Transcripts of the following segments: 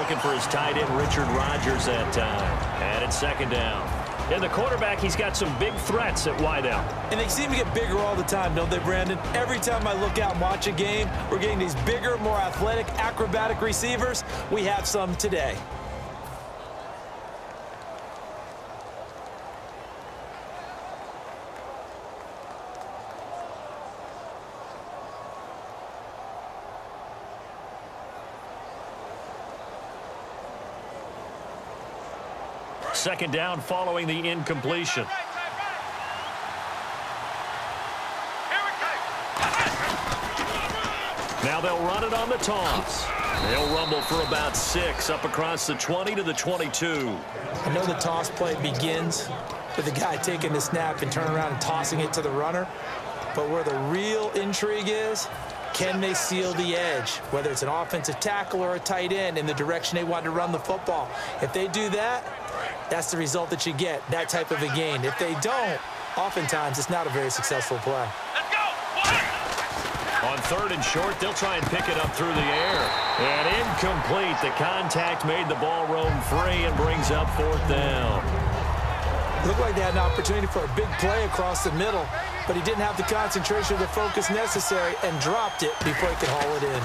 looking for his tight end, Richard Rodgers, that time. And it's second down. And the quarterback, he's got some big threats at wideout. And they seem to get bigger all the time, don't they, Brandon? Every time I look out and watch a game, we're getting these bigger, more athletic, acrobatic receivers. We have some today. Second down following the incompletion. Now they'll run it on the toss. They'll rumble for about 6 up across the 20 to the 22. I know the toss play begins with the guy taking the snap and turning around and tossing it to the runner. But where the real intrigue is, can they seal the edge, whether it's an offensive tackle or a tight end, in the direction they want to run the football? If they do that, that's the result that you get, that type of a gain. If they don't, oftentimes it's not a very successful play. On third and short, they'll try and pick it up through the air. And incomplete. The contact made the ball roam free and brings up fourth down. Looked like they had an opportunity for a big play across the middle, but he didn't have the concentration or the focus necessary and dropped it before he could haul it in.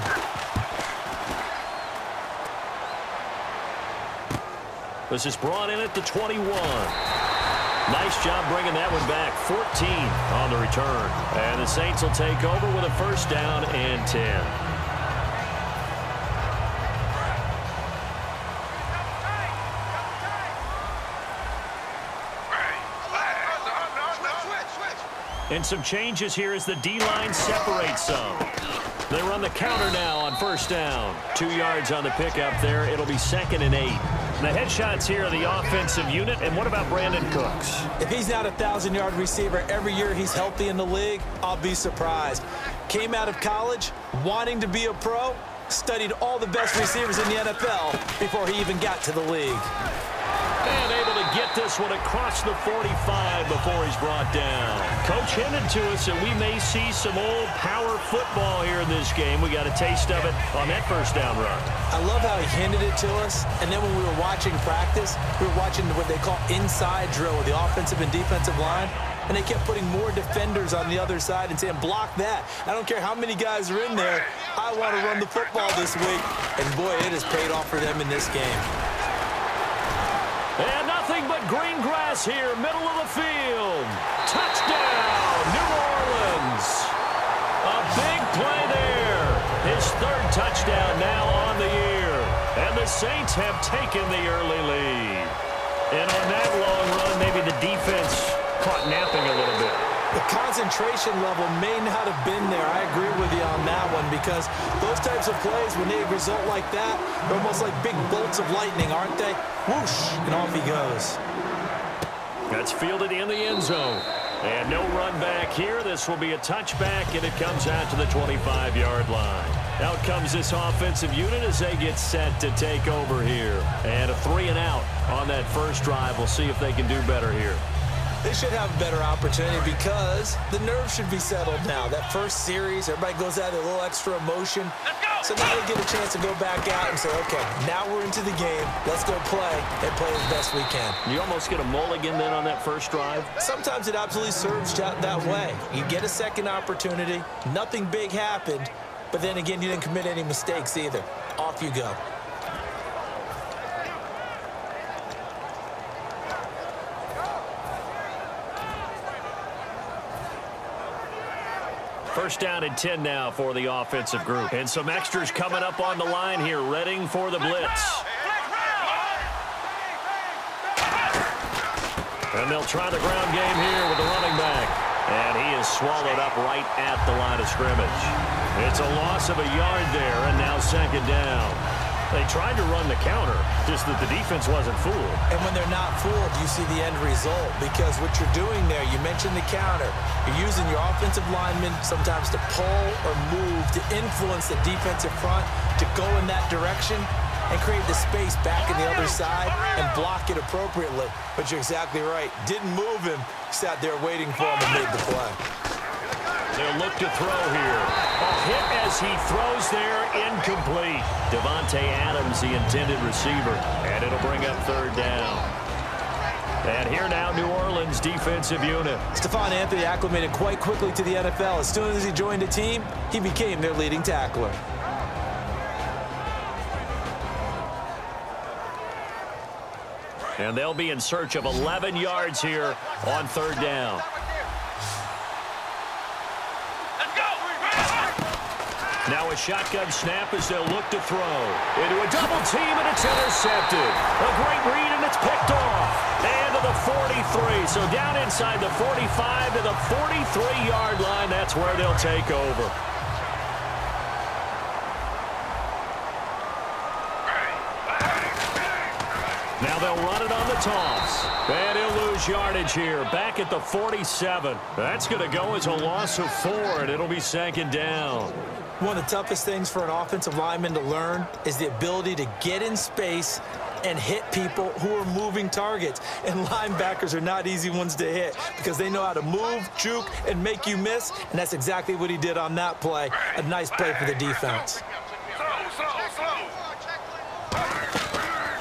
This is brought in at the 21. Nice job bringing that one back. 14 on the return. And the Saints will take over with a first down and 10. And some changes here as the D-line separates some. They run the counter now on first down. 2 yards on the pickup there. It'll be second and 8. The headshots here are the offensive unit. And what about Brandon Cooks? If he's not a 1,000-yard receiver every year he's healthy in the league, I'll be surprised. Came out of college wanting to be a pro, studied all the best receivers in the NFL before he even got to the league. And able to get this one across the 45 before he's brought down. Coach hinted to us that we may see some old power football here in this game. We got a taste of it on that first down run. I love how he hinted it to us. And then when we were watching practice, we were watching what they call inside drill with the offensive and defensive line. And they kept putting more defenders on the other side and saying, block that. I don't care how many guys are in there. I want to run the football this week. And boy, it has paid off for them in this game. And nothing but green grass here, middle of the field. Touchdown, New Orleans. A big play there. His third touchdown now on the year. And the Saints have taken the early lead. And on that long run, maybe the defense caught napping a little bit. The concentration level may not have been there. I agree with you on that one, because those types of plays, when they result like that, they're almost like big bolts of lightning, aren't they? Whoosh, and off he goes. That's fielded in the end zone. And no run back here. This will be a touchback, and it comes out to the 25-yard line. Out comes this offensive unit as they get set to take over here. And a 3-and-out on that first drive. We'll see if they can do better here. They should have a better opportunity because the nerves should be settled now. That first series, everybody goes out with a little extra emotion. So now they get a chance to go back out and say, okay, now we're into the game. Let's go play and play as best we can. You almost get a mulligan then on that first drive? Sometimes it absolutely serves that way. You get a second opportunity. Nothing big happened. But then again, you didn't commit any mistakes either. Off you go. First down and 10 now for the offensive group. And some extras coming up on the line here, readying for the blitz. And they'll try the ground game here with the running back. And he is swallowed up right at the line of scrimmage. It's a loss of a yard there, and now second down. They tried to run the counter, just that the defense wasn't fooled. And when they're not fooled, you see the end result. Because what you're doing there, you mentioned the counter. You're using your offensive linemen sometimes to pull or move, to influence the defensive front, to go in that direction and create the space back in the other side and block it appropriately. But you're exactly right. Didn't move him. Sat there waiting for him and made the play. They'll look to throw here. A hit as he throws there, incomplete. Davante Adams, the intended receiver, and it'll bring up third down. And here now, New Orleans defensive unit. Stephon Anthony acclimated quite quickly to the NFL. As soon as he joined the team, he became their leading tackler. And they'll be in search of 11 yards here on third down. Now a shotgun snap as they'll look to throw. Into a double team, and it's intercepted. A great read, and it's picked off. And to the 43. So down inside the 45 to the 43-yard line. That's where they'll take over. Now they'll run it on the toss. And he'll lose yardage here. Back at the 47. That's going to go as a loss of 4, and it'll be second down. One of the toughest things for an offensive lineman to learn is the ability to get in space and hit people who are moving targets. And linebackers are not easy ones to hit because they know how to move, juke, and make you miss. And that's exactly what he did on that play. A nice play for the defense.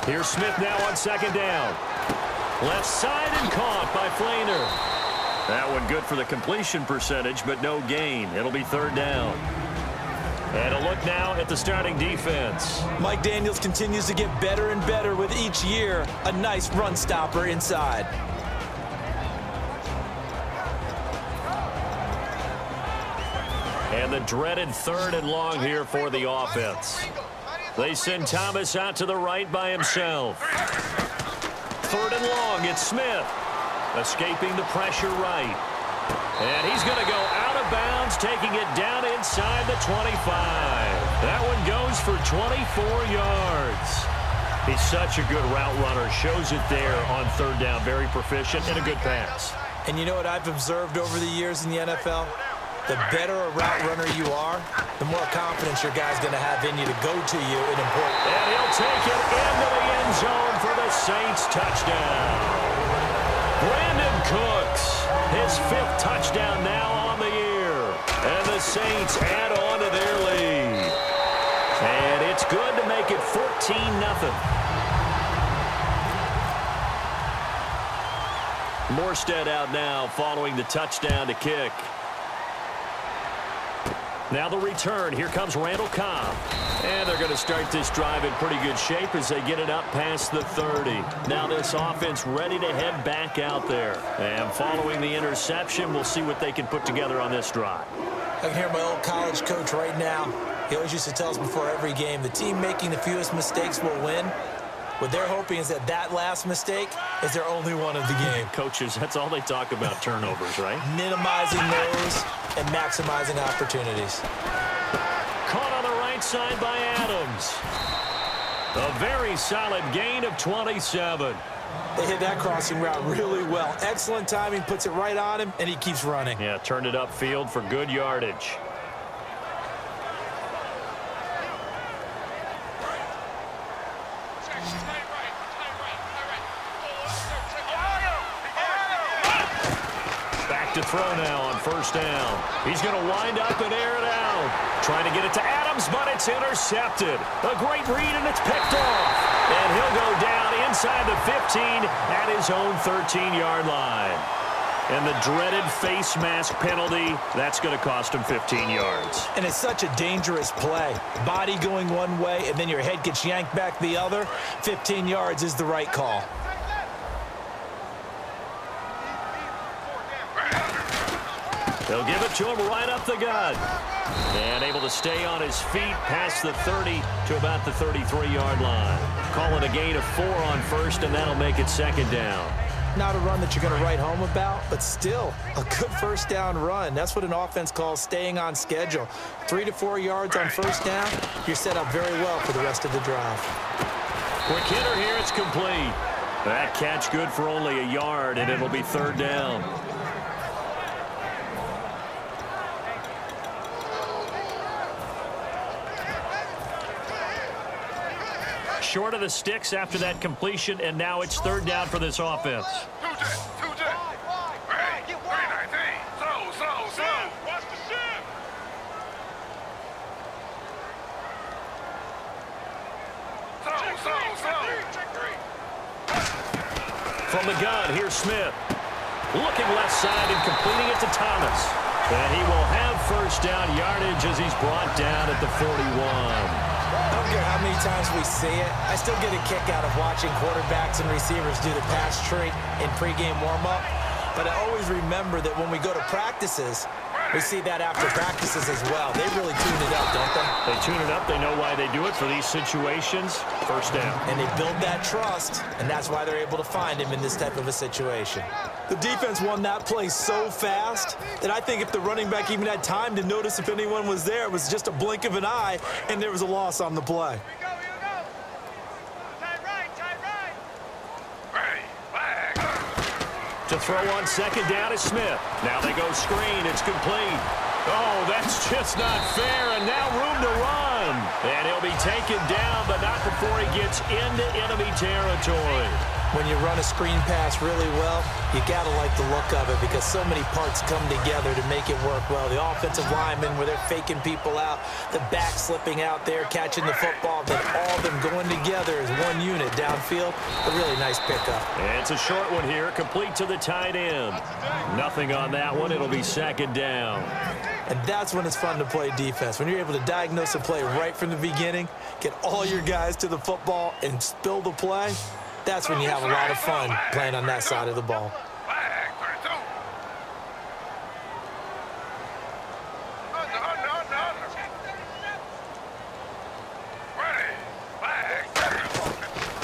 Here's Smith now on second down. Left side and caught by Flainer. That one good for the completion percentage, but no gain. It'll be third down. And a look now at the starting defense. Mike Daniels continues to get better and better with each year. A nice run stopper inside. And the dreaded third and long here for the offense. They send Thomas out to the right by himself. Third and long, it's Smith. Escaping the pressure right. And he's going to go out of bounds, taking it down inside the 25. That one goes for 24 yards. He's such a good route runner. Shows it there on third down. Very proficient and a good pass. And you know what I've observed over the years in the NFL? The better a route runner you are, the more confidence your guy's going to have in you to go to you in important. And he'll take it into the end zone for the Saints touchdown. Brandon Cooks, his 5th touchdown now on the year. And the Saints add on to their lead. And it's good to make it 14-0. Morstead out now following the touchdown to kick. Now the return. Here comes Randall Cobb. And they're going to start this drive in pretty good shape as they get it up past the 30. Now this offense ready to head back out there. And following the interception, we'll see what they can put together on this drive. I can hear my old college coach right now. He always used to tell us before every game, the team making the fewest mistakes will win. What they're hoping is that last mistake is their only one of the game. Coaches, that's all they talk about, turnovers, right? Minimizing those and maximizing opportunities. Caught on the right side by Adams. A very solid gain of 27. They hit that crossing route really well. Excellent timing, puts it right on him, and he keeps running. Yeah, turned it upfield for good yardage. To throw now on first down. He's going to wind up and air it out. Trying to get it to Adams, but it's intercepted. A great read, and it's picked off. And he'll go down inside the 15 at his own 13-yard line. And the dreaded face mask penalty, that's going to cost him 15 yards. And it's such a dangerous play. Body going one way, and then your head gets yanked back the other. 15 yards is the right call. They'll give it to him right up the gut. And able to stay on his feet past the 30 to about the 33-yard line. Calling a gain of 4 on first, and that'll make it second down. Not a run that you're going to write home about, but still a good first down run. That's what an offense calls staying on schedule. 3 to 4 yards on first down, you're set up very well for the rest of the drive. Quick hitter here, it's complete. That catch good for only a yard, and it'll be third down. Short of the sticks after that completion, and now it's third down for this offense. From the gun, here's Smith. Looking left side and completing it to Thomas. And he will have first down yardage as he's brought down at the 41. I don't care how many times we see it. I still get a kick out of watching quarterbacks and receivers do the pass tree in pregame warm-up. But I always remember that when we go to practices, we see that after practices as well. They really tune it up, don't they? They tune it up. They know why they do it for these situations. First down. And they build that trust, and that's why they're able to find him in this type of a situation. The defense won that play so fast that I think if the running back even had time to notice if anyone was there, it was just a blink of an eye, and there was a loss on the play. To throw on second down is Smith. Now they go screen. It's complete. Oh, that's just not fair, and now room to run. And he'll be taken down, but not before he gets into enemy territory. When you run a screen pass really well, you got to like the look of it because so many parts come together to make it work well. The offensive linemen, where they're faking people out, the back slipping out there, catching the football, then all of them going together as one unit downfield. A really nice pickup. And it's a short one here, complete to the tight end. Nothing on that one. It'll be second down. And that's when it's fun to play defense. When you're able to diagnose a play right from the beginning, get all your guys to the football and spill the play, that's when you have a lot of fun playing on that side of the ball.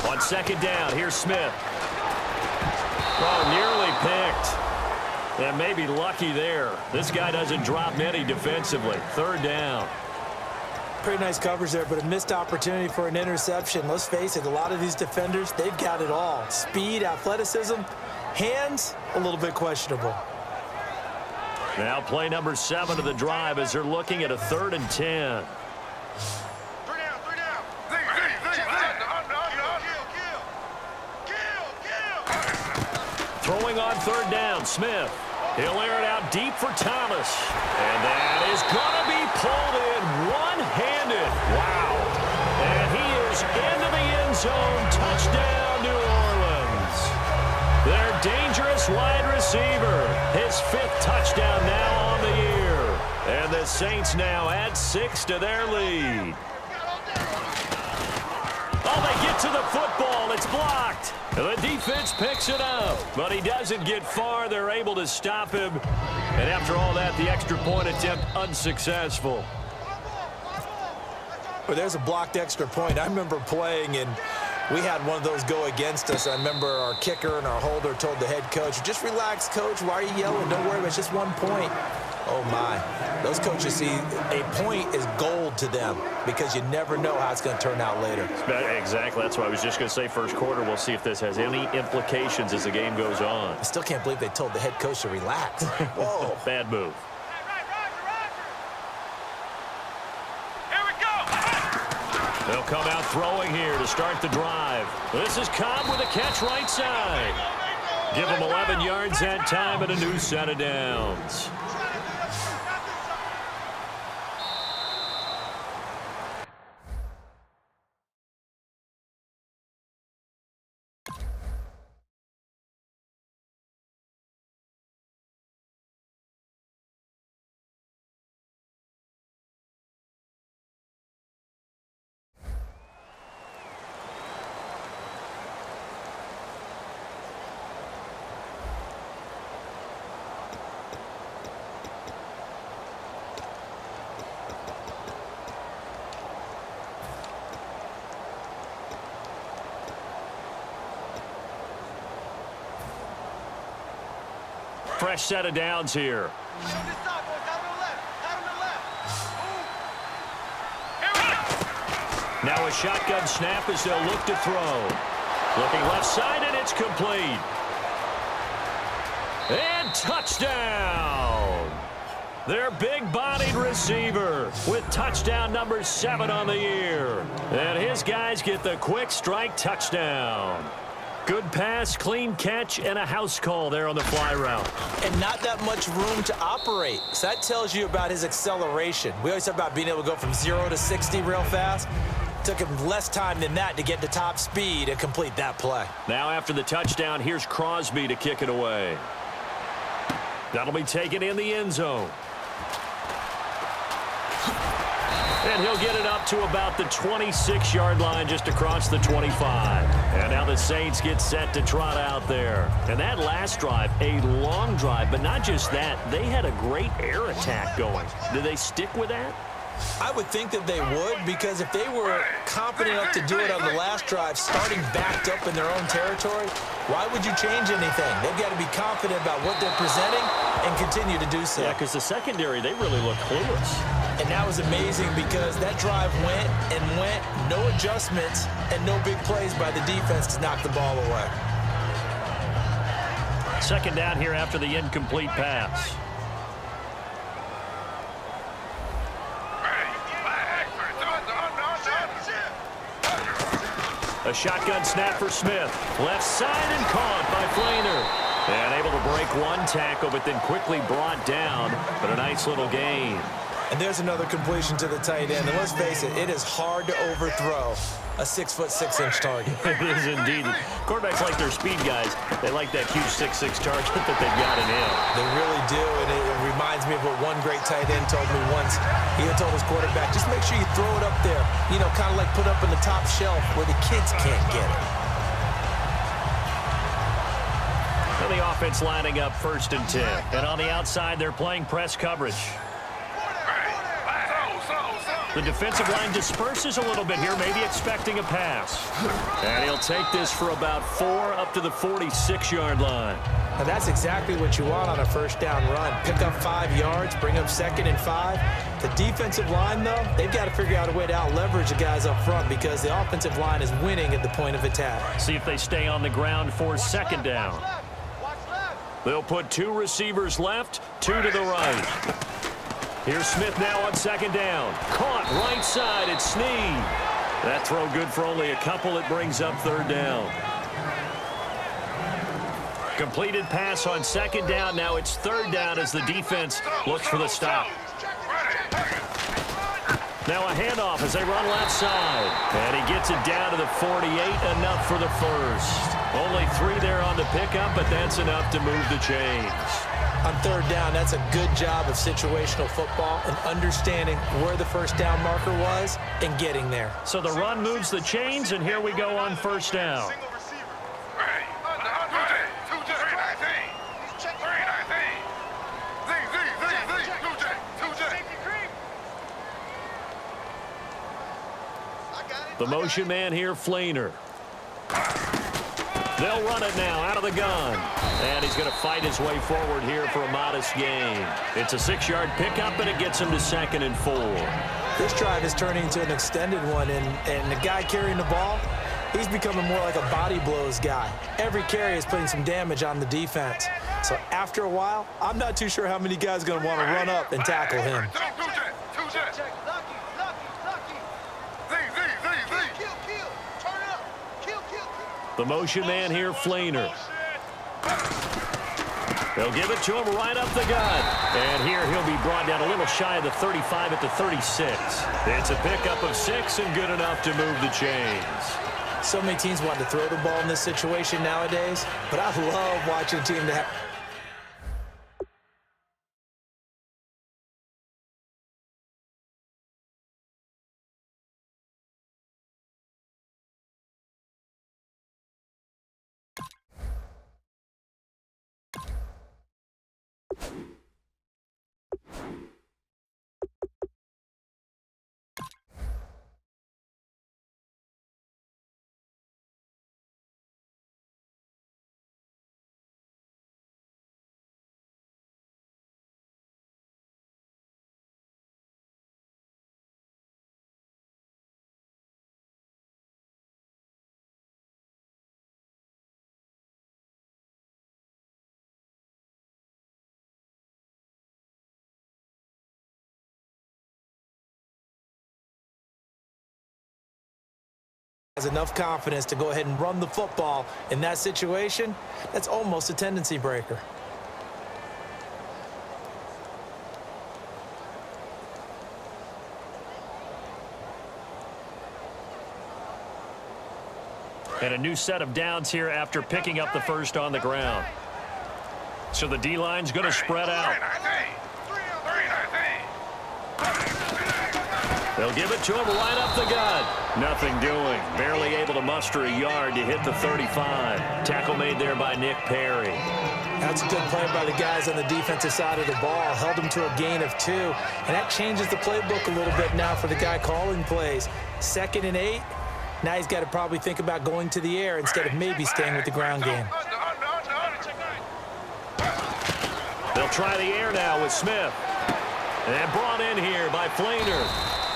On second down, here's Smith. Oh, nearly picked. And maybe lucky there. This guy doesn't drop many defensively. Third down. Pretty nice coverage there, but a missed opportunity for an interception. Let's face it, a lot of these defenders, they've got it all. Speed, athleticism, hands, a little bit questionable. Now play number 7 of the drive as they're looking at a 3rd and 10. Throwing on 3rd down, Smith. He'll air it out deep for Thomas. And that is going to be pulled in one-handed. Wow. And he is into the end zone. Touchdown, New Orleans. Their dangerous wide receiver. His 5th touchdown now on the year. And the Saints now add 6 to their lead. Oh, they get to the football. It's blocked. The defense picks it up, but he doesn't get far. They're able to stop him. And after all that, the extra point attempt unsuccessful. Well, there's a blocked extra point. I remember playing, and we had one of those go against us. I remember our kicker and our holder told the head coach, just relax, coach. Why are you yelling? Don't worry, it's just 1 point. Oh, my. Those coaches see a point is gold to them because you never know how it's going to turn out later. Exactly. That's what I was just going to say. First quarter, we'll see if this has any implications as the game goes on. I still can't believe they told the head coach to relax. Whoa. Bad move. Here we go. They'll come out throwing here to start the drive. This is Cobb with a catch right side. Give him 11 yards that time and a new set of downs. Fresh set of downs here. Now a shotgun snap as they'll look to throw. Looking left side, and it's complete. And touchdown! Their big-bodied receiver with touchdown number 7 on the year. And his guys get the quick strike touchdown. Good pass, clean catch, and a house call there on the fly route. And not that much room to operate. So that tells you about his acceleration. We always talk about being able to go from 0 to 60 real fast. Took him less time than that to get to top speed and complete that play. Now after the touchdown, here's Crosby to kick it away. That'll be taken in the end zone. And he'll get it up to about the 26-yard line just across the 25. And now the Saints get set to trot out there. And that last drive, a long drive, but not just that. They had a great air attack going. Do they stick with that? I would think that they would, because if they were confident enough to do it on the last drive, starting backed up in their own territory, why would you change anything? They've got to be confident about what they're presenting and continue to do so. Yeah, because the secondary, they really look clueless. And that was amazing because that drive went and went, no adjustments and no big plays by the defense to knock the ball away. Second down here after the incomplete pass. A shotgun snap for Smith. Left side and caught by Flainer. And able to break one tackle, but then quickly brought down. But a nice little gain. And there's another completion to the tight end. And let's face it, it is hard to overthrow a 6'6" target. It is indeed. Quarterbacks like their speed guys. They like that huge 6'6" target that they've got in him. They really do, and it reminds me of what one great tight end told me once. He had told his quarterback, just make sure you throw it up there, you know, kind of like put up in the top shelf where the kids can't get it. And the offense lining up 1st and 10. And on the outside, they're playing press coverage. The defensive line disperses a little bit here, maybe expecting a pass. And he'll take this for about 4 up to the 46-yard line. Now that's exactly what you want on a first down run. Pick up 5 yards, bring up 2nd and 5. The defensive line, though, they've got to figure out a way to out-leverage the guys up front because the offensive line is winning at the point of attack. See if they stay on the ground for 2nd down. They'll put 2 receivers left, 2 to the right. Here's Smith now on 2nd down. Caught right side. It's Snead. That throw good for only a couple. It brings up 3rd down. Completed pass on 2nd down. Now it's 3rd down as the defense looks for the stop. Now a handoff as they run left side. And he gets it down to the 48. Enough for the first. Only 3 there on the pickup, but that's enough to move the chains. On 3rd down, that's a good job of situational football and understanding where the first down marker was and getting there. So the run moves the chains, and here we go on 1st down. The motion man here, Flainer. They'll run it now out of the gun. And he's going to fight his way forward here for a modest gain. It's a 6-yard pickup, and it gets him to 2nd and 4. This drive is turning into an extended one, and the guy carrying the ball, he's becoming more like a body blows guy. Every carry is putting some damage on the defense. So after a while, I'm not too sure how many guys are going to want to run up and tackle him. The motion man here, Flainer. They'll give it to him right up the gut. And here he'll be brought down a little shy of the 35 at the 36. It's a pickup of 6 and good enough to move the chains. So many teams want to throw the ball in this situation nowadays, but I love watching a team that has enough confidence to go ahead and run the football in that situation, that's almost a tendency breaker. And a new set of downs here after picking up the first on the ground. So the D-line's going to spread out. They'll give it to him right up the gut. Nothing doing. Barely able to muster a yard to hit the 35. Tackle made there by Nick Perry. That's a good play by the guys on the defensive side of the ball. Held them to a gain of 2. And that changes the playbook a little bit now for the guy calling plays. 2nd and 8. Now he's got to probably think about going to the air instead of maybe staying with the ground game. They'll try the air now with Smith. And brought in here by Flainer.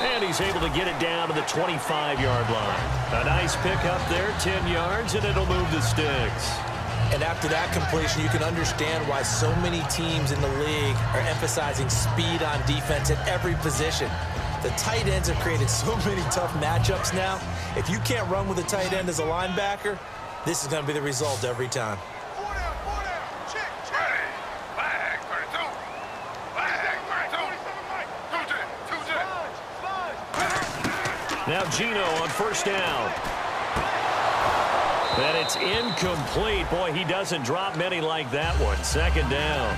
And he's able to get it down to the 25-yard line. A nice pickup there, 10 yards, and it'll move the sticks. And after that completion, you can understand why so many teams in the league are emphasizing speed on defense at every position. The tight ends have created so many tough matchups now. If you can't run with a tight end as a linebacker, this is going to be the result every time. Now Gino on first down. And it's incomplete. Boy, he doesn't drop many like that one. 2nd down.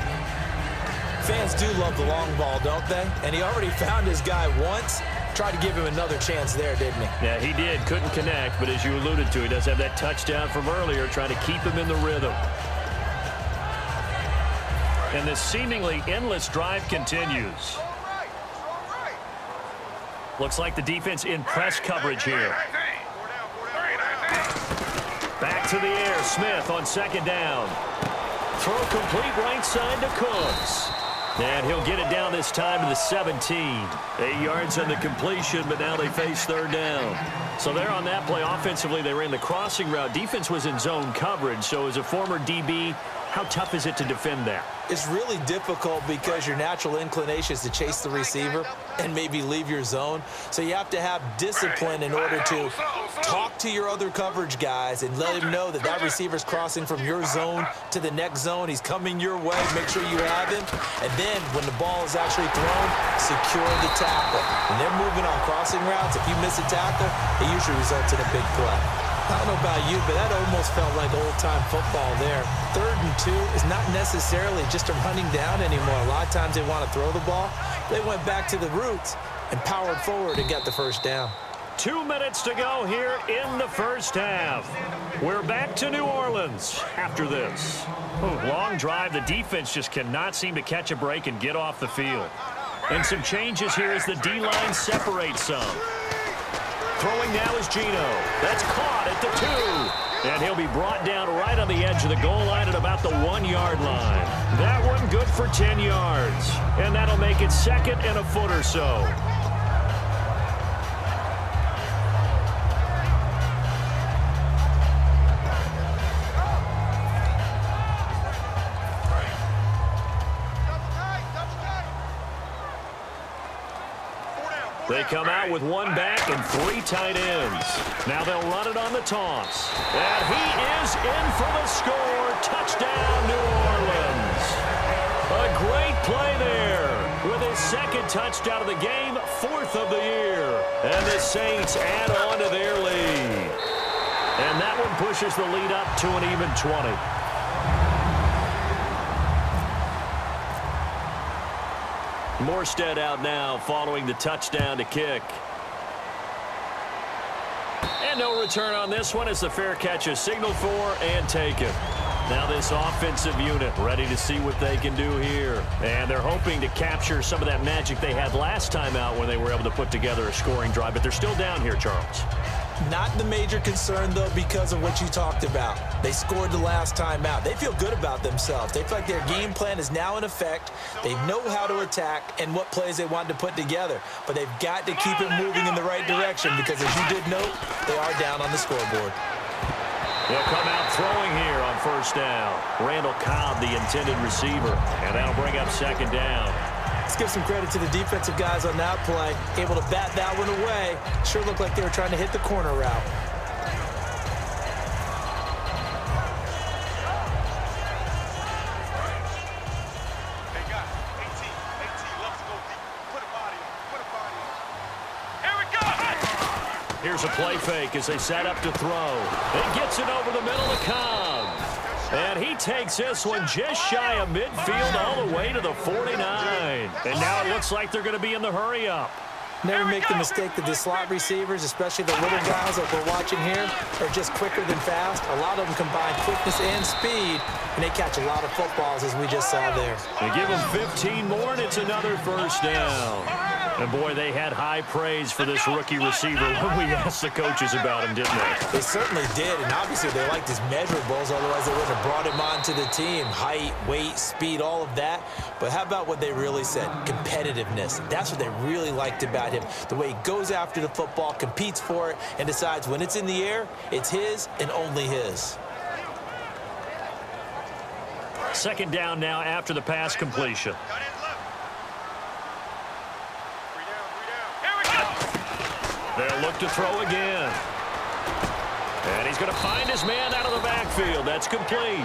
Fans do love the long ball, don't they? And he already found his guy once. Tried to give him another chance there, didn't he? Yeah, he did. Couldn't connect, but as you alluded to, he does have that touchdown from earlier, trying to keep him in the rhythm. And this seemingly endless drive continues. Looks like the defense in press coverage here. Back to the air. Smith on 2nd down. Throw complete right side to Cooks. And he'll get it down this time to the 17. 8 yards on the completion, but now they face 3rd down. So there on that play, offensively, they ran the crossing route. Defense was in zone coverage. So as a former DB, how tough is it to defend that? It's really difficult because your natural inclination is to chase the receiver and maybe leave your zone. So you have to have discipline in order to talk to your other coverage guys and let him know that that receiver's crossing from your zone to the next zone. He's coming your way. Make sure you have him. And then when the ball is actually thrown, secure the tackle. When they're moving on crossing routes, if you miss a tackle, it usually results in a big play. I don't know about you, but that almost felt like old-time football there. 3rd and 2 is not necessarily just a running down anymore. A lot of times they want to throw the ball. They went back to the roots and powered forward and got the first down. 2 minutes to go here in the first half. We're back to New Orleans after this. Long drive. The defense just cannot seem to catch a break and get off the field. And some changes here as the D-line separates some. Throwing now is Gino. That's caught at the 2. And he'll be brought down right on the edge of the goal line at about the 1-yard line. That one good for 10 yards. And that'll make it 2nd and a foot or so. They come out with 1 back and 3 tight ends. Now they'll run it on the toss. And he is in for the score. Touchdown, New Orleans. A great play there with his 2nd touchdown of the game, 4th of the year. And the Saints add on to their lead. And that one pushes the lead up to an even 20. Morstead out now following the touchdown to kick. And no return on this one as the fair catch is signaled for and taken. Now this offensive unit ready to see what they can do here. And they're hoping to capture some of that magic they had last time out when they were able to put together a scoring drive. But they're still down here, Charles. Not the major concern, though, because of what you talked about. They scored the last time out. They feel good about themselves. They feel like their game plan is now in effect. They know how to attack and what plays they want to put together. But they've got to keep it moving in the right direction because, as you did note, they are down on the scoreboard. They'll come out throwing here on first down. Randall Cobb, the intended receiver, and that'll bring up 2nd down. Let's give some credit to the defensive guys on that play. Able to bat that one away. Sure looked like they were trying to hit the corner route. Here's a play fake as they set up to throw. It gets it over the middle to Cobb. And he takes this one just shy of midfield all the way to the 49. And now it looks like they're going to be in the hurry-up. Never make the mistake that the slot receivers, especially the little guys that we're watching here, are just quicker than fast. A lot of them combine quickness and speed, and they catch a lot of footballs, as we just saw there. They give them 15 more, and it's another first down. And, boy, they had high praise for this rookie receiver when we asked the coaches about him, didn't they? They certainly did, and obviously they liked his measurables, otherwise they wouldn't have brought him onto the team. Height, weight, speed, all of that. But how about what they really said? Competitiveness. That's what they really liked about him. The way he goes after the football, competes for it, and decides when it's in the air, it's his and only his. Second down now after the pass completion. They'll look to throw again. And he's going to find his man out of the backfield. That's complete.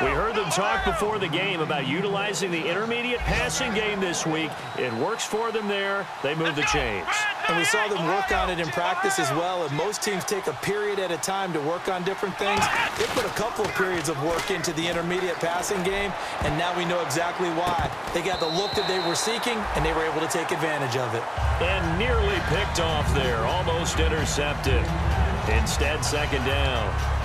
We heard them talk before the game about utilizing the intermediate passing game this week. It works for them there. They move the chains. And we saw them work on it in practice as well. And most teams take a period at a time to work on different things. They put a couple of periods of work into the intermediate passing game, and now we know exactly why. They got the look that they were seeking, and they were able to take advantage of it. And nearly picked off there, almost intercepted. Instead, second down.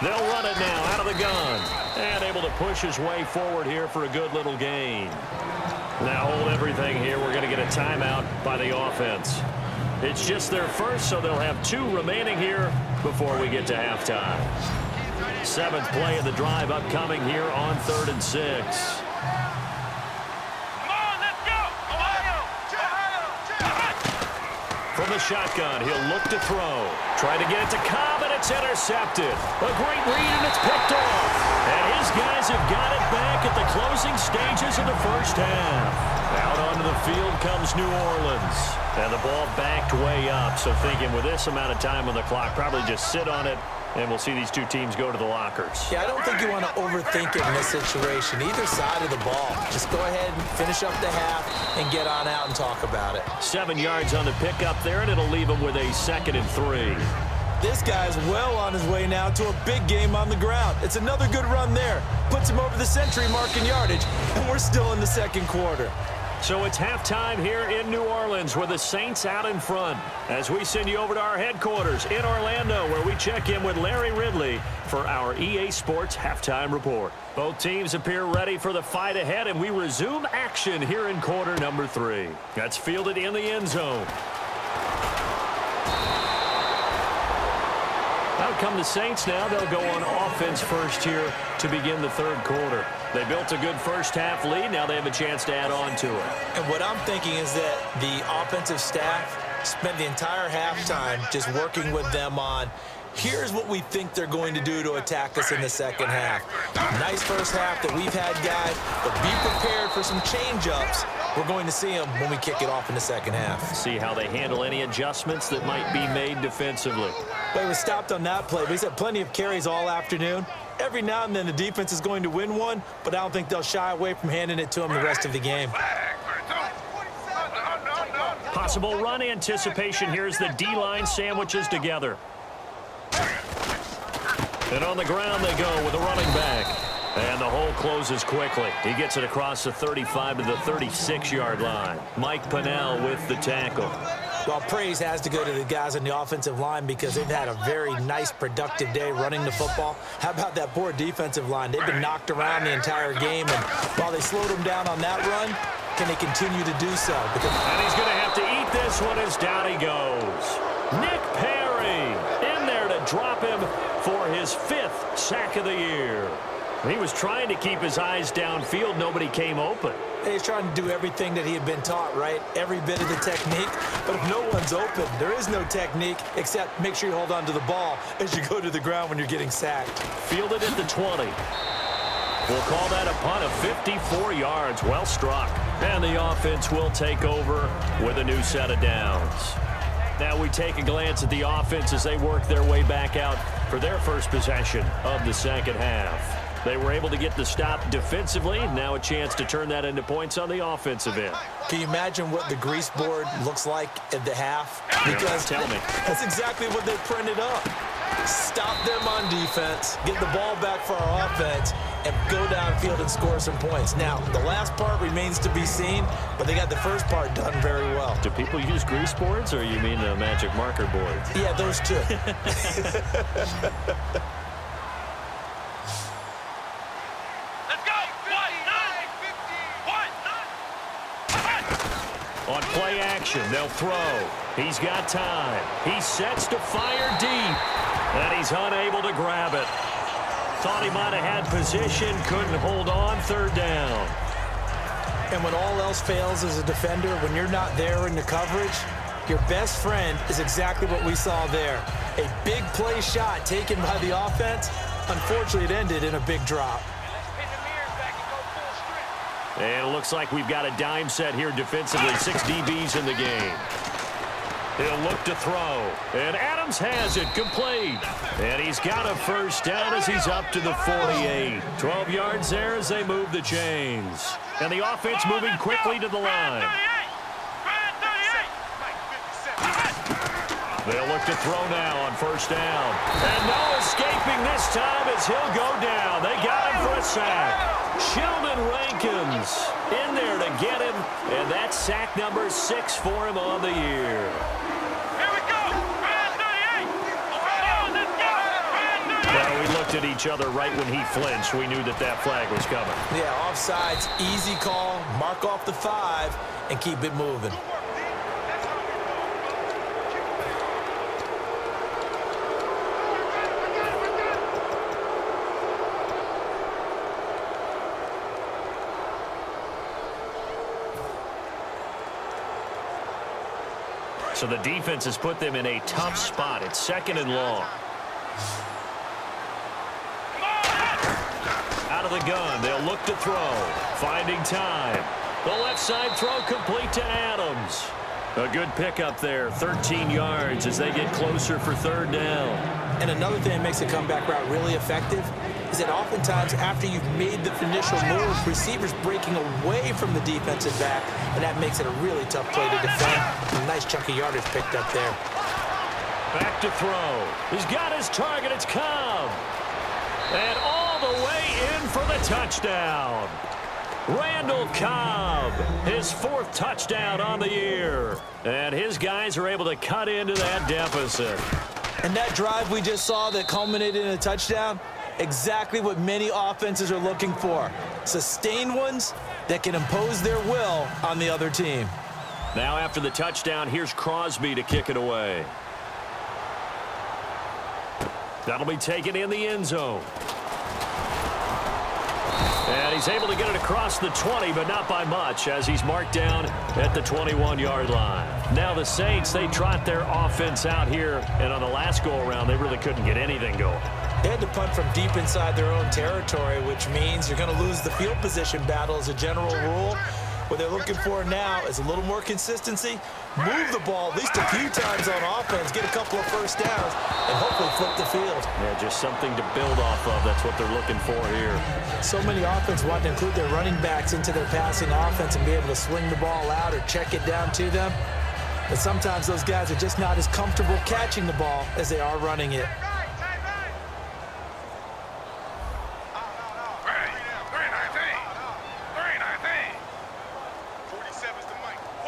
They'll run it now out of the gun. And able to push his way forward here for a good little gain. Now hold everything here. We're going to get a timeout by the offense. It's just their first, so they'll have 2 remaining here before we get to halftime. 7th play of the drive upcoming here on 3rd and 6. From the shotgun, he'll look to throw. Try to get it to Cobb, and it's intercepted. A great read, and it's picked off. And his guys have got it back at the closing stages of the first half. Out onto the field comes New Orleans. And the ball backed way up, so thinking with this amount of time on the clock, probably just sit on it, and we'll see these 2 teams go to the lockers. Yeah, I don't think you want to overthink it in this situation. Either side of the ball. Just go ahead and finish up the half and get on out and talk about it. 7 yards on the pickup there, and it'll leave him with a 2nd and 3. This guy's well on his way now to a big game on the ground. It's another good run there. Puts him over the century mark in yardage, and we're still in the 2nd quarter. So it's halftime here in New Orleans with the Saints out in front as we send you over to our headquarters in Orlando where we check in with Larry Ridley for our EA Sports Halftime Report. Both teams appear ready for the fight ahead, and we resume action here in quarter number 3. That's fielded in the end zone. Out come the Saints now. They'll go on offense first here to begin the 3rd quarter. They built a good first half lead. Now they have a chance to add on to it. And what I'm thinking is that the offensive staff spent the entire halftime just working with them on, here's what we think they're going to do to attack us in the 2nd half. Nice first half that we've had, guys, but be prepared for some change-ups. We're going to see them when we kick it off in the 2nd half. See how they handle any adjustments that might be made defensively. Well, he was stopped on that play, but he's had plenty of carries all afternoon. Every now and then the defense is going to win one, but I don't think they'll shy away from handing it to him the rest of the game. Possible run anticipation here as the D-line sandwiches together. And on the ground they go with a running back. And the hole closes quickly. He gets it across the 35 to the 36-yard line. Mike Pennell with the tackle. Well, praise has to go to the guys on the offensive line because they've had a very nice, productive day running the football. How about that poor defensive line? They've been knocked around the entire game, and while they slowed them down on that run, can they continue to do so? And he's going to have to eat this one as down he goes. Nick Perry in there to drop him for his 5th sack of the year. He was trying to keep his eyes downfield. Nobody came open. He's trying to do everything that he had been taught, right? Every bit of the technique. But if no one's open, there is no technique except make sure you hold on to the ball as you go to the ground when you're getting sacked. Fielded at the 20. We'll call that a punt of 54 yards. Well struck. And the offense will take over with a new set of downs. Now we take a glance at the offense as they work their way back out for their first possession of the second half. They were able to get the stop defensively. Now a chance to turn that into points on the offensive end. Can you imagine what the grease board looks like at the half? Because tell me. That's exactly what they printed up. Stop them on defense, get the ball back for our offense, and go downfield and score some points. Now, the last part remains to be seen, but they got the first part done very well. Do people use grease boards, or you mean magic marker boards? Yeah, those two. On play action, they'll throw. He's got time. He sets to fire deep, and he's unable to grab it. Thought he might have had position, couldn't hold on, third down. And when all else fails as a defender, when you're not there in the coverage, your best friend is exactly what we saw there. A big play shot taken by the offense. Unfortunately, it ended in a big drop. And it looks like we've got a dime set here defensively. 6 DBs in the game. He'll look to throw. And Adams has it complete. And he's got a first down as he's up to the 48. 12 yards there as they move the chains. And the offense moving quickly to the line. They'll look to throw now on first down. And no escaping this time as he'll go down. They got him for a sack. Sheldon Rankins in there to get him. And that's sack number 6 for him on the year. Here we go. 38. Let's go. Well, we looked at each other right when he flinched. We knew that that flag was coming. Yeah, offsides, easy call. Mark off the 5 and keep it moving. So the defense has put them in a tough spot. It's 2nd and long. Out of the gun, they'll look to throw. Finding time. The left side throw complete to Adams. A good pickup there, 13 yards as they get closer for third down. And another thing that makes a comeback route really effective is that oftentimes after you've made the initial move, receivers breaking away from the defensive back, and that makes it a really tough play to defend. A nice chunk of yardage picked up there. Back to throw. He's got his target. It's Cobb. And all the way in for the touchdown. Randall Cobb, his 4th touchdown on the year. And his guys are able to cut into that deficit. And that drive we just saw that culminated in a touchdown, exactly what many offenses are looking for. Sustained ones that can impose their will on the other team. Now after the touchdown, here's Crosby to kick it away. That'll be taken in the end zone. And he's able to get it across the 20, but not by much, as he's marked down at the 21-yard line. Now the Saints, they trot their offense out here, and on the last go-around, they really couldn't get anything going. They had to punt from deep inside their own territory, which means you're going to lose the field position battle as a general rule. What they're looking for now is a little more consistency, move the ball at least a few times on offense, get a couple of first downs, and hopefully flip the field. Yeah, just something to build off of. That's what they're looking for here. So many offenses want to include their running backs into their passing offense and be able to swing the ball out or check it down to them. But sometimes those guys are just not as comfortable catching the ball as they are running it.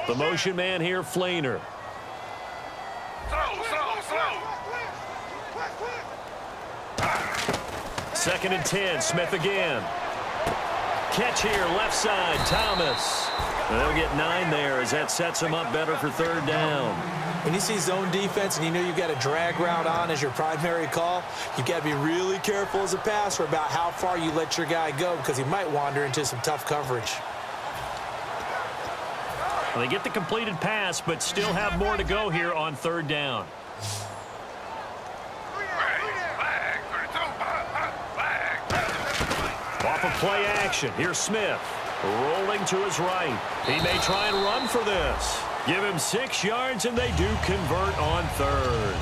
The motion man here, Flainer. Slow. 2nd and 10, Smith again. catch here, left side, Thomas. And they'll get 9 there as that sets them up better for third down. When you see zone defense and you know you've got a drag route on as your primary call, you've got to be really careful as a passer about how far you let your guy go because he might wander into some tough coverage. Well, they get the completed pass, but still have more to go here on third down. Off of play action, here's Smith. Rolling to his right. He may try and run for this. Give him 6 yards, and they do convert on third.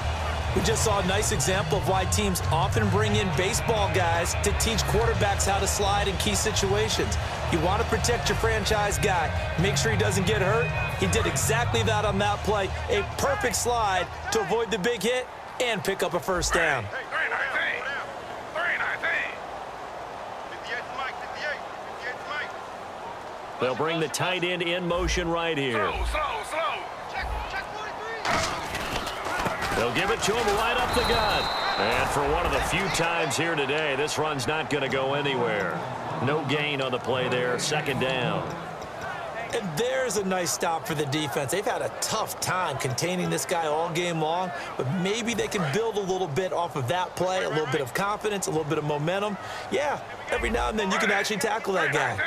We just saw a nice example of why teams often bring in baseball guys to teach quarterbacks how to slide in key situations. You want to protect your franchise guy. Make sure he doesn't get hurt. He did exactly that on that play. A perfect slide to avoid the big hit and pick up a first down. They'll bring the tight end in motion right here. Slow. They'll give it to him right up the gut. And for one of the few times here today, this run's not going to go anywhere. No gain on the play there, second down. And there's a nice stop for the defense. They've had a tough time containing this guy all game long, but maybe they can build a little bit off of that play, a little bit of confidence, a little bit of momentum. Yeah, every now and then you can actually tackle that guy.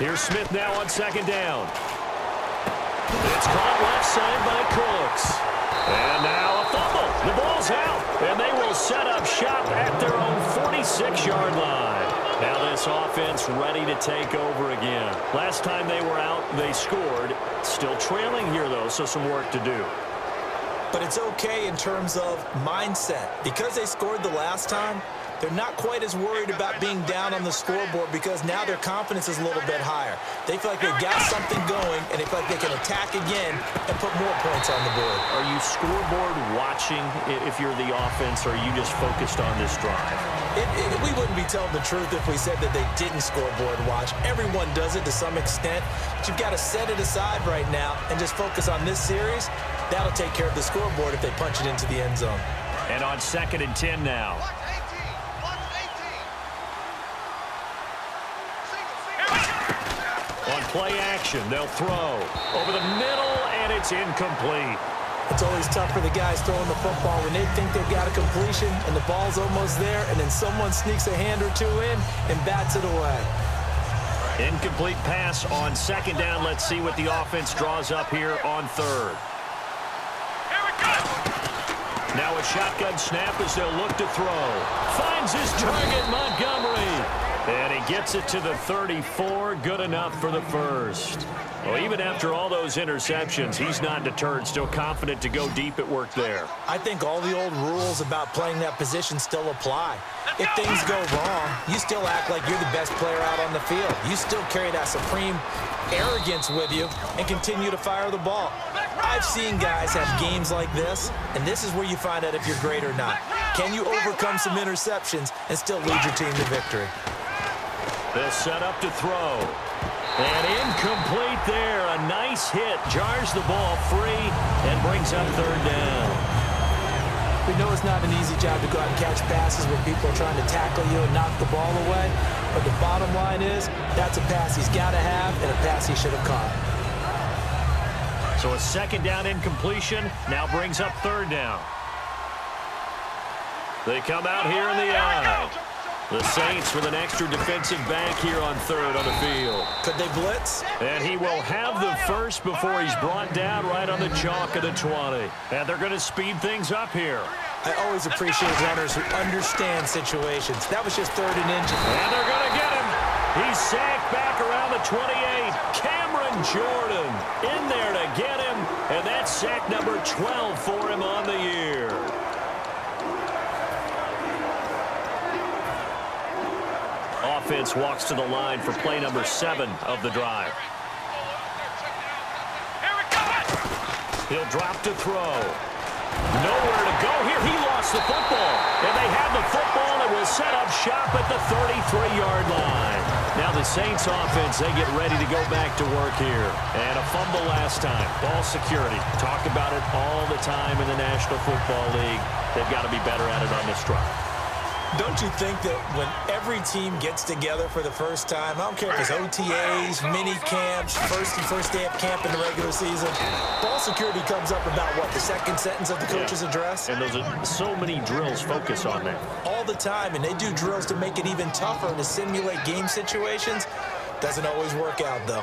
Here's Smith now on second down. It's caught left side by Cooks. And now a fumble. The ball's out. And they will set up shop at their own 46-yard line. Now this offense ready to take over again. Last time they were out, they scored. Still trailing here, though, so some work to do. But it's okay in terms of mindset. Because they scored the last time, they're not quite as worried about being down on the scoreboard because now their confidence is a little bit higher. They feel like they've got something going, and they feel like they can attack again and put more points on the board. Are you scoreboard watching if you're the offense, or are you just focused on this drive? We wouldn't be telling the truth if we said that they didn't scoreboard watch. Everyone does it to some extent, but you've got to set it aside right now and just focus on this series. That'll take care of the scoreboard if they punch it into the end zone. And on 2nd and 10 now. On play action, they'll throw over the middle, and it's incomplete. It's always tough for the guys throwing the football when they think they've got a completion and the ball's almost there, and then someone sneaks a hand or two in and bats it away. Incomplete pass on 2nd down. Let's see what the offense draws up here on 3rd. Now a shotgun snap as they'll look to throw. Finds his target, Montgomery. And he gets it to the 34. Good enough for the first. Well, even after all those interceptions, he's not deterred. Still confident to go deep at work there. I think all the old rules about playing that position still apply. If things go wrong, you still act like you're the best player out on the field. You still carry that supreme arrogance with you and continue to fire the ball. I've seen guys have games like this, and this is where you find out if you're great or not. Can you overcome some interceptions and still lead your team to victory? They'll set up to throw. And incomplete there. A nice hit. Jars the ball free and brings up 3rd down. We know it's not an easy job to go out and catch passes where people are trying to tackle you and knock the ball away. But the bottom line is that's a pass he's got to have and a pass he should have caught. So a 2nd down incompletion now brings up 3rd down. They come out here in the eye. The Saints with an extra defensive back here on 3rd on the field. Could they blitz? And he will have the first before he's brought down right on the chalk of the 20. And they're going to speed things up here. I always appreciate runners who understand situations. That was just 3rd and inches. And they're going to get him. He's sacked back around the 28. Cameron Jordan in there to get him. And that's sack number 12 for him on the year. Offense walks to the line for play number 7 of the drive. He'll drop to throw. Nowhere to go here. He lost the football. And they have the football and will set up shop at the 33-yard line. Now the Saints offense, they get ready to go back to work here. And a fumble last time. Ball security. Talk about it all the time in the National Football League. They've got to be better at it on this drive. Don't you think that when every team gets together for the first time, I don't care if it's OTAs, mini camps, first day of camp in the regular season, ball security comes up about, what, the second sentence of the coach's address? And those are so many drills focus on that. All the time, and they do drills to make it even tougher to simulate game situations. Doesn't always work out, though.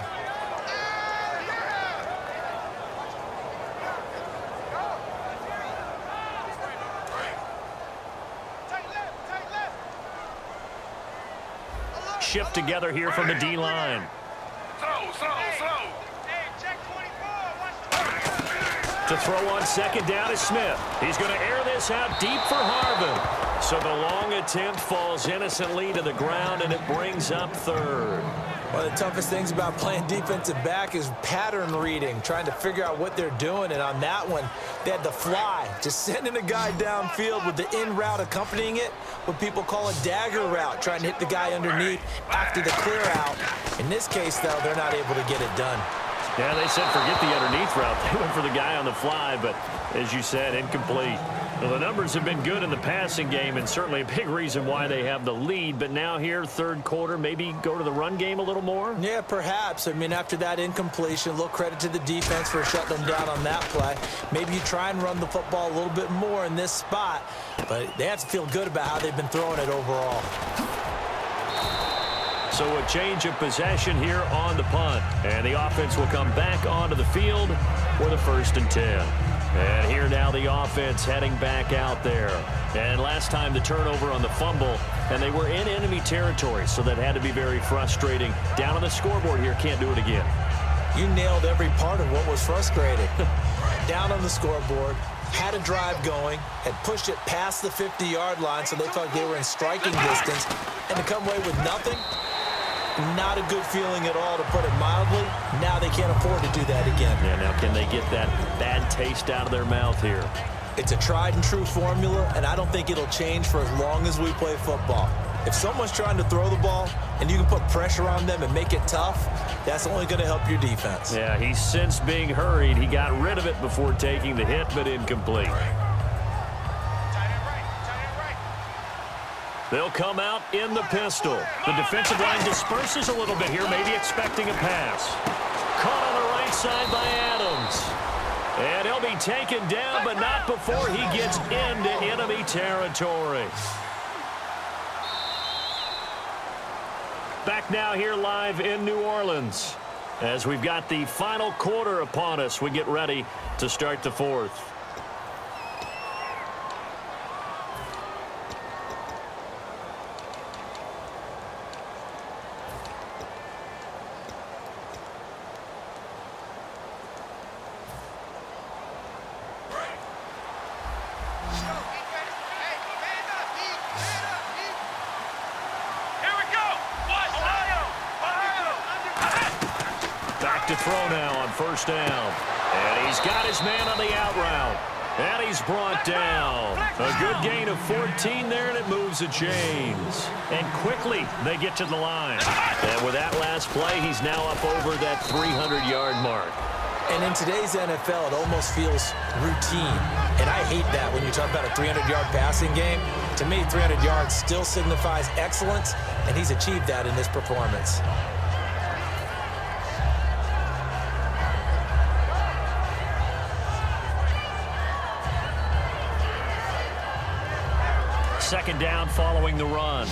Shift together here from the D-line. To throw on second down is Smith. He's going to air this out deep for Harvin. So the long attempt falls innocently to the ground, and it brings up third. One of the toughest things about playing defensive back is pattern reading, trying to figure out what they're doing. And on that one, they had the fly, just sending a guy downfield with the in route accompanying it, what people call a dagger route, trying to hit the guy underneath after the clear out. In this case, though, they're not able to get it done. Yeah, they said forget the underneath route. They went for the guy on the fly, but as you said, incomplete. Well, the numbers have been good in the passing game, and certainly a big reason why they have the lead. But now here, third quarter, maybe go to the run game a little more? Yeah, perhaps. I mean, after that incompletion, a little credit to the defense for shutting them down on that play. Maybe you try and run the football a little bit more in this spot, but they have to feel good about how they've been throwing it overall. So a change of possession here on the punt. And the offense will come back onto the field for the 1st and 10. And here now the offense heading back out there. And last time the turnover on the fumble, and they were in enemy territory, so that had to be very frustrating. Down on the scoreboard here, can't do it again. You nailed every part of what was frustrating. Down on the scoreboard, had a drive going, had pushed it past the 50-yard line, so they felt like they were in striking distance, and to come away with nothing, not a good feeling at all, to put it mildly. Now they can't afford to do that again. Yeah, now can they get that bad taste out of their mouth here? It's a tried and true formula, and I don't think it'll change for as long as we play football. If someone's trying to throw the ball and you can put pressure on them and make it tough, that's only going to help your defense. Yeah, he's since being hurried. He got rid of it before taking the hit, but incomplete. They'll come out in the pistol. The defensive line disperses a little bit here, maybe expecting a pass. Caught on the right side by Adams. And he'll be taken down, but not before he gets into enemy territory. Back now here live in New Orleans. As we've got the final quarter upon us, we get ready to start the 4th. To throw now on 1st down. And he's got his man on the out route. And he's brought down. A good gain of 14 there, and it moves the chains. And quickly they get to the line. And with that last play, he's now up over that 300-yard mark. And in today's NFL, it almost feels routine. And I hate that when you talk about a 300-yard passing game. To me, 300 yards still signifies excellence, and he's achieved that in this performance. Second down following the run.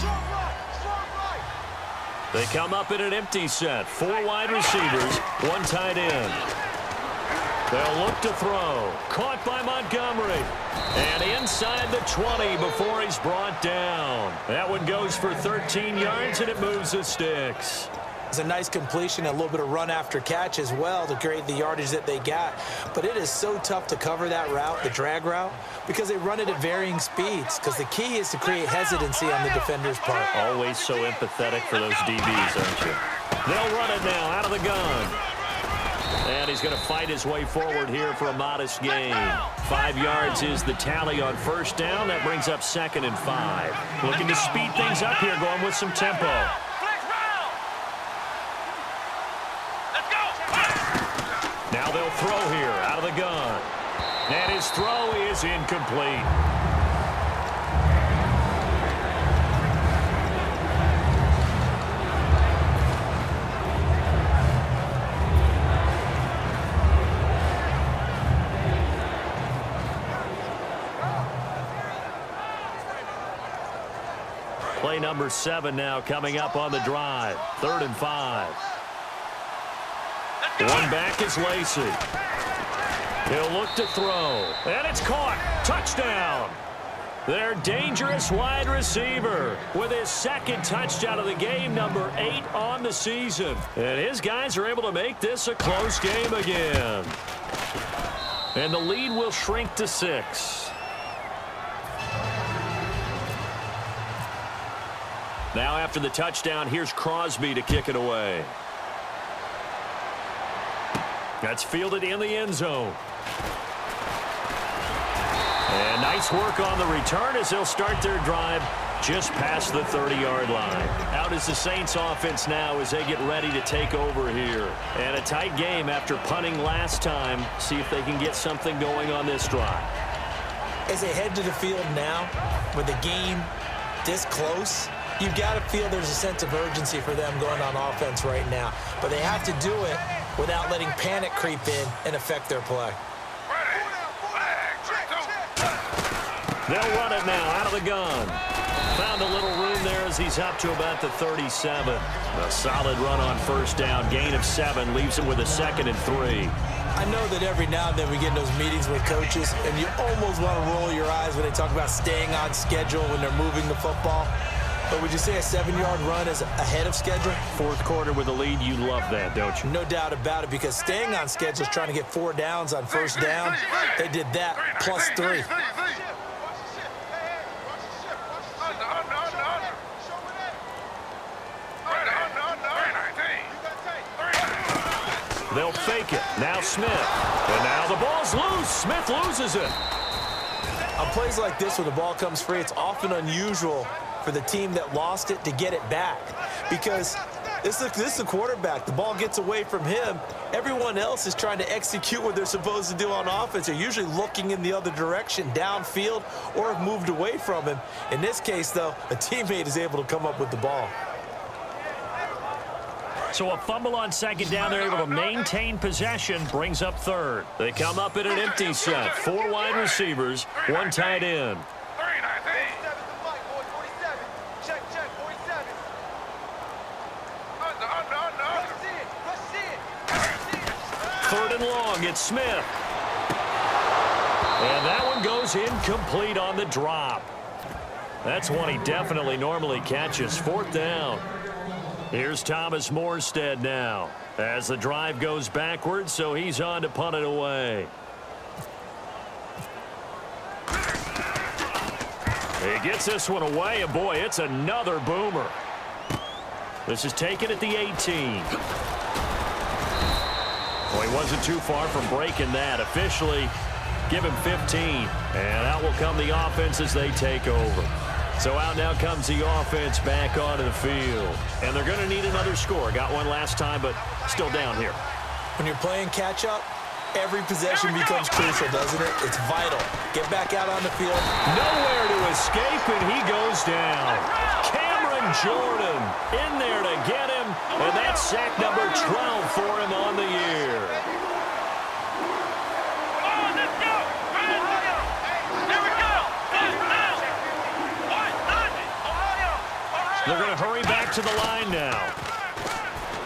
They come up in an empty set. 4 wide receivers, 1 tight end. They'll look to throw. Caught by Montgomery. And inside the 20 before he's brought down. That one goes for 13 yards, and it moves the sticks. It's a nice completion, a little bit of run after catch as well to create the yardage that they got. But it is so tough to cover that route, the drag route, because they run it at varying speeds. Because the key is to create hesitancy on the defender's part. Always so empathetic for those DBs, aren't you? They'll run it now out of the gun. And he's going to fight his way forward here for a modest gain. 5 yards is the tally on 1st down. That brings up 2nd and 5. Looking to speed things up here, going with some tempo. throw here out of the gun. And his throw is incomplete. Play number 7 now coming up on the drive. 3rd and 5. One back is Lacey. He'll look to throw. And it's caught. Touchdown. Their dangerous wide receiver with his 2nd touchdown of the game, number 8 on the season. And his guys are able to make this a close game again. And the lead will shrink to 6. Now after the touchdown, here's Crosby to kick it away. That's fielded in the end zone. And nice work on the return as they'll start their drive just past the 30-yard line. Out is the Saints offense now as they get ready to take over here. And a tight game after punting last time. See if they can get something going on this drive. As they head to the field now, with the game this close, you've got to feel there's a sense of urgency for them going on offense right now. But they have to do it without letting panic creep in and affect their play. They'll run it now out of the gun. Found a little room there as he's up to about the 37. A solid run on 1st down. Gain of 7 leaves him with a 2nd and 3. I know that every now and then we get in those meetings with coaches, and you almost want to roll your eyes when they talk about staying on schedule when they're moving the football. But would you say a 7-yard run is ahead of schedule? 4th quarter with a lead, you love that, don't you? No doubt about it, because staying on schedule is trying to get 4 downs on 1st down. They did that, plus 3. They'll fake it. Now Smith. And now the ball's loose. Smith loses it. On plays like this, when the ball comes free, it's often unusual for the team that lost it to get it back, because this is the quarterback. The ball gets away from him. Everyone else is trying to execute what they're supposed to do on offense. They're usually looking in the other direction, downfield, or have moved away from him. In this case, though, a teammate is able to come up with the ball. So a fumble on 2nd down. They're able to maintain possession. Brings up 3rd. They come up in an empty set. 4 wide receivers, 1 tight end. 3rd and long. It's Smith. And that one goes incomplete on the drop. That's one he definitely normally catches. 4th down. Here's Thomas Morstead now as the drive goes backwards, so he's on to punt it away. He gets this one away, and boy, it's another boomer. This is taken at the 18. Well, he wasn't too far from breaking that. Officially, give him 15. And out will come the offense as they take over. So out now comes the offense back onto the field. And they're going to need another score. Got one last time, but still down here. When you're playing catch-up, every possession becomes crucial, doesn't it? It's vital. Get back out on the field. Nowhere to escape, and he goes down. Cameron Jordan in there to get him, and that's sack number 12 for him on the year. They're going to hurry back to the line now.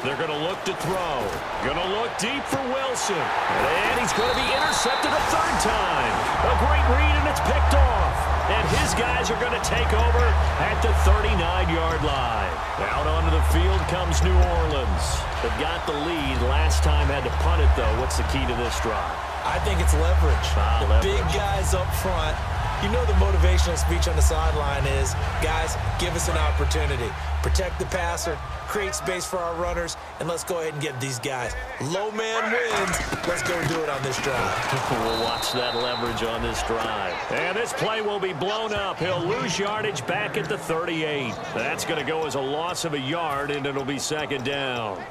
They're going to look to throw. Going to look deep for Wilson. And he's going to be intercepted a 3rd time. A great read, and it's picked off. And his guys are going to take over at the 39-yard line. Out onto the field comes New Orleans. They've got the lead. Last time had to punt it, though. What's the key to this drive? I think it's leverage. Big guys up front. You know the motivational speech on the sideline is, guys, give us an opportunity. Protect the passer, create space for our runners, and let's go ahead and get these guys. Low man wins. Let's go do it on this drive. We'll watch that leverage on this drive. And this play will be blown up. He'll lose yardage back at the 38. That's going to go as a loss of a yard, and it'll be 2nd down.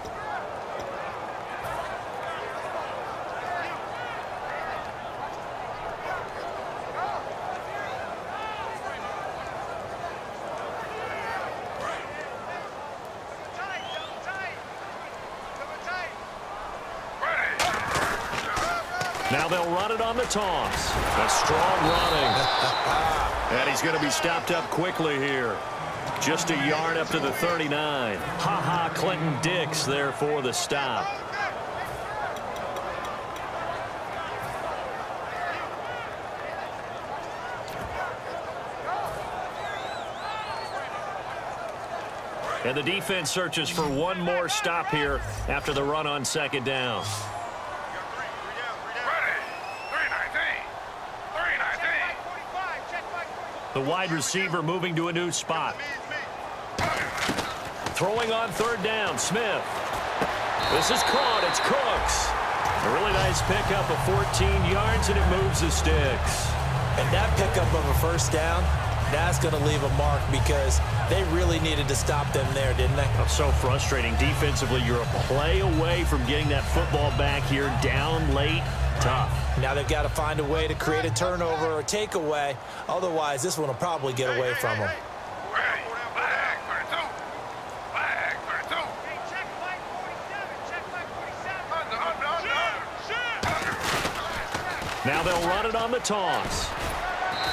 Now they'll run it on the toss. A strong running. And he's going to be stopped up quickly here. Just a yard up to the 39. Ha-ha, Clinton Dix there for the stop. And the defense searches for one more stop here after the run on second down. The wide receiver moving to a new spot. Throwing on third down, Smith. This is caught. It's Cooks. A really nice pickup of 14 yards, and it moves the sticks. And that pickup of a first down, that's going to leave a mark because they really needed to stop them there, didn't they? Oh, so frustrating. Defensively, you're a play away from getting that football back here down late. Tough. Now they've got to find a way to create a turnover or takeaway. Otherwise, this one will probably get away from them. Now they'll run it on the toss.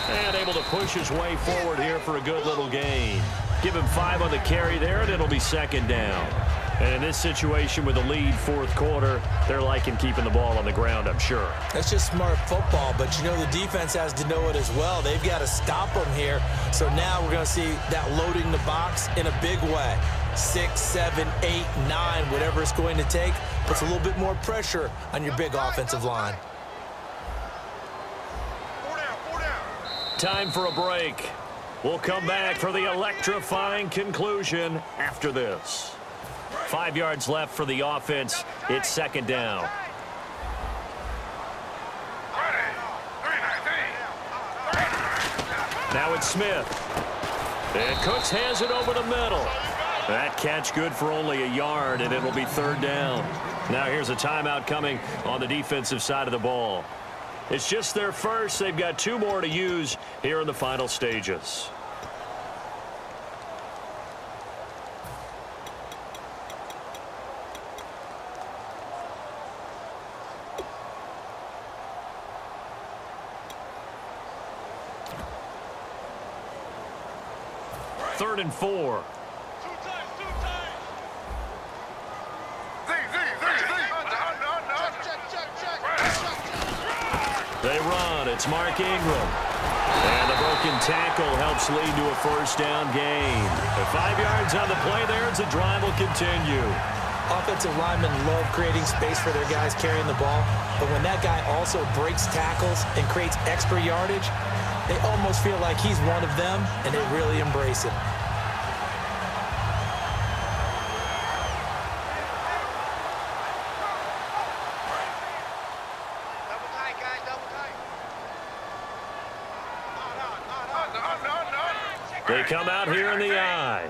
And able to push his way forward here for a good little gain. Give him 5 on the carry there, and it'll be second down. And in this situation with the lead fourth quarter, they're liking keeping the ball on the ground, I'm sure. That's just smart football, but you know the defense has to know it as well. They've got to stop them here. So now we're going to see that loading the box in a big way. 6, 7, 8, 9, whatever it's going to take, puts a little bit more pressure on your big offensive line. Time for a break. We'll come back for the electrifying conclusion after this. 5 yards left for the offense. It's second down. Now it's Smith. And Cooks has it over the middle. That catch good for only a yard, and it'll be third down. Now here's a timeout coming on the defensive side of the ball. It's just their first. They've got 2 more to use here in the final stages. Third and 4. They run. It's Mark Ingram. And the broken tackle helps lead to a first down gain. 5 yards on the play there as the drive will continue. Offensive linemen love creating space for their guys carrying the ball, but when that guy also breaks tackles and creates extra yardage, they almost feel like he's one of them, and they really embrace it. They come out here in the eye.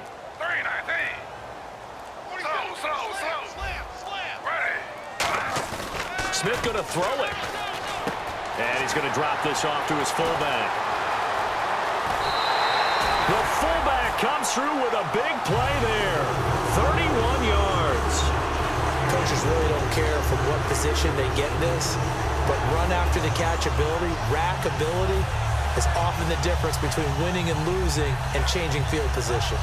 Smith going to throw it. And he's going to drop this off to his fullback. The fullback comes through with a big play there. 31 yards. Coaches really don't care from what position they get this, but run after the catch ability, rack ability, is often the difference between winning and losing and changing field position.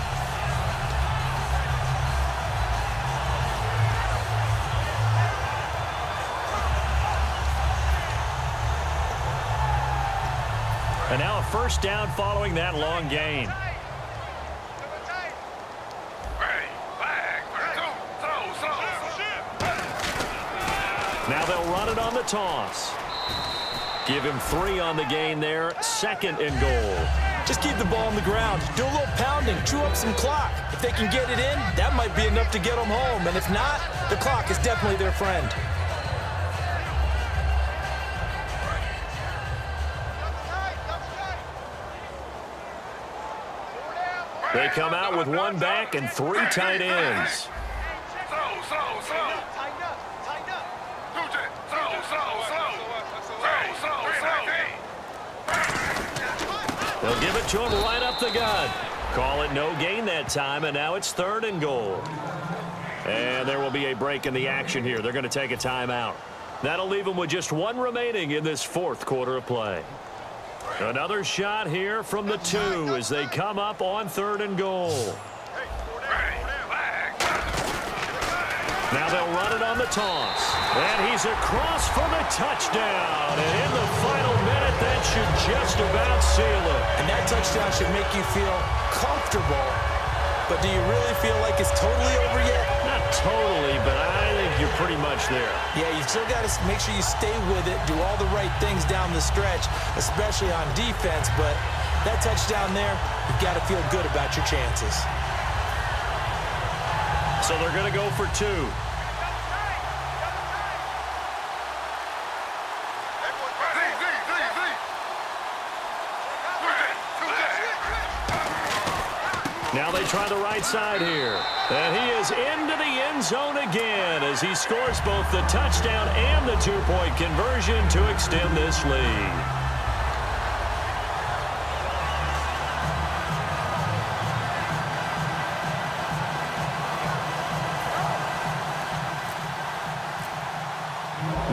And now a first down following that long gain. Now they'll run it on the toss. Give him 3 on the gain there. Second and goal. Just keep the ball on the ground. Do a little pounding. Chew up some clock. If they can get it in, that might be enough to get them home. And if not, the clock is definitely their friend. They come out with 1 back and 3 tight ends. They'll give it to him right up the gut. Call it no gain that time, and now it's third and goal. And there will be a break in the action here. They're going to take a timeout. That'll leave them with just one remaining in this fourth quarter of play. Another shot here from the 2 as they come up on 3rd and goal. Now they'll run it on the toss. And he's across for the touchdown. And in the final minute, that should just about seal it. And that touchdown should make you feel comfortable. But do you really feel like it's totally over yet? Not totally, but I think you're pretty much there. Yeah, you've still got to make sure you stay with it, do all the right things down the stretch, especially on defense. But that touchdown there, you've got to feel good about your chances. So they're going to go for 2. Now they try the right side here. And he is into the end zone again as he scores both the touchdown and the 2-point conversion to extend this lead.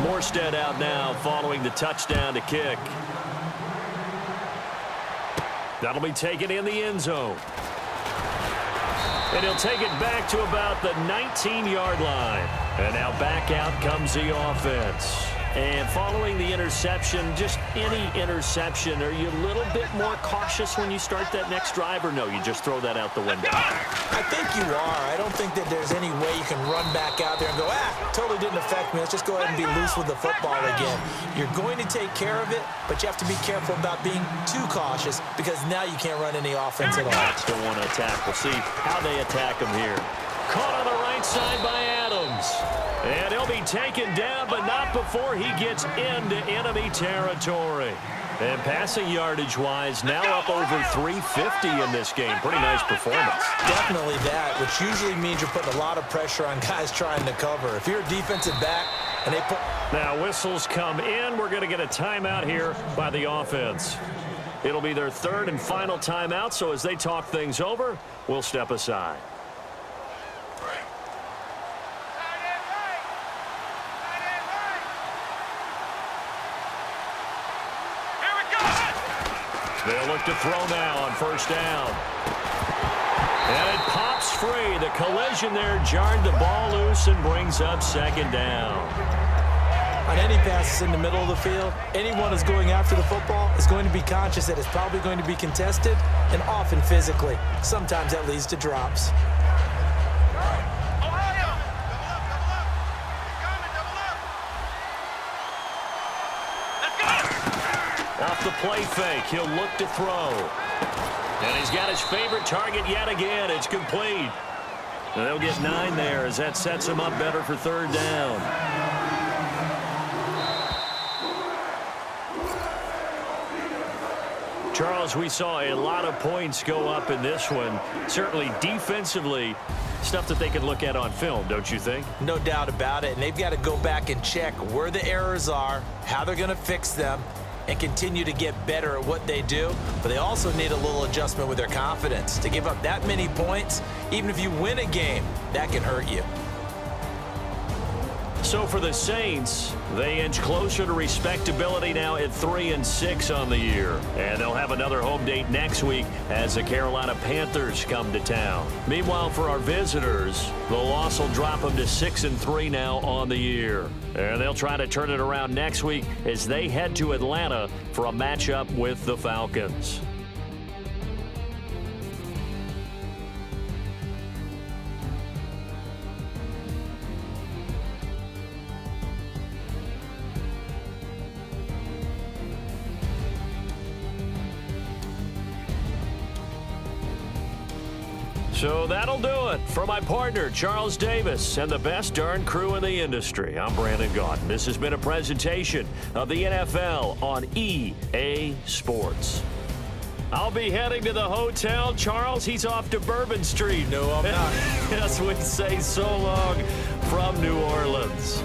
Morstead out now following the touchdown to kick. That'll be taken in the end zone. And he'll take it back to about the 19-yard line. And now back out comes the offense. And following the interception, just any interception, are you a little bit more cautious when you start that next drive, or no, you just throw that out the window? I think you are. I don't think that there's any way you can run back out there and go, totally didn't affect me. Let's just go ahead and be loose with the football again. You're going to take care of it, but you have to be careful about being too cautious because now you can't run any offense at all. Still want to attack. We'll see how they attack him here. Caught on the right side by Adams. And he'll be taken down, but not before he gets into enemy territory. And passing yardage-wise, now up over 350 in this game. Pretty nice performance. Definitely that, which usually means you're putting a lot of pressure on guys trying to cover. If you're a defensive back and they put... Now whistles come in. We're going to get a timeout here by the offense. It'll be their 3rd and final timeout, so as they talk things over, we'll step aside. They'll look to throw now on 1st down. And it pops free. The collision there jarred the ball loose and brings up 2nd down. On any passes in the middle of the field, anyone who's going after the football is going to be conscious that it's probably going to be contested and often physically. Sometimes that leads to drops. Off the play fake, he'll look to throw. And he's got his favorite target yet again. It's complete. And they'll get 9 there as that sets him up better for 3rd down. Charles, we saw a lot of points go up in this one. Certainly defensively, stuff that they can look at on film, don't you think? No doubt about it. And they've got to go back and check where the errors are, how they're going to fix them, and continue to get better at what they do. But they also need a little adjustment with their confidence. To give up that many points, even if you win a game, that can hurt you. So for the Saints, they inch closer to respectability now at 3-6 on the year. And they'll have another home date next week as the Carolina Panthers come to town. Meanwhile, for our visitors, the loss will drop them to 6-3 now on the year. And they'll try to turn it around next week as they head to Atlanta for a matchup with the Falcons. So that'll do it. For my partner, Charles Davis, and the best darn crew in the industry, I'm Brandon Gaudin. This has been a presentation of the NFL on EA Sports. I'll be heading to the hotel. Charles, he's off to Bourbon Street. No, I'm not. Yes, we say so long from New Orleans.